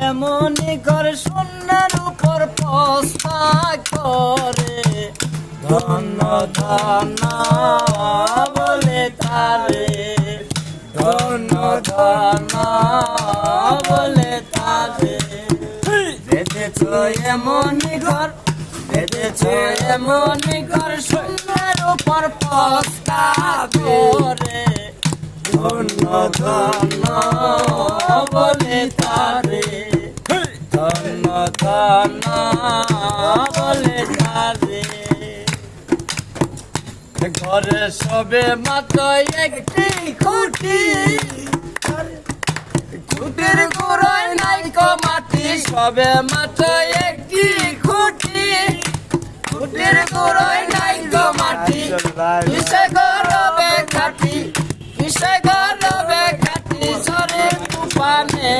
এমনি করে শূন্যের উপর পস্তা করে ধন্য ধন্য বলে তারে ধন্য ধন্য বলে তারে বেঁধেছ এমনি ঘর বেঁধেছ এমনি ঘর শূন্যের উপর পস্তা করে ধন্য ধন্য বলে তারে ধন্য ধন্য বলে তারে ঘরে সবে মাত্র একটি খুঁটি খুঁটির গোড়ায় নাই মাটি সবে মাত্র একটি খুঁটি খুঁটির গোড়ায় নাই মাটি কিসে গরবে খাটি কিসে গরবে খাটি সরে কুপানে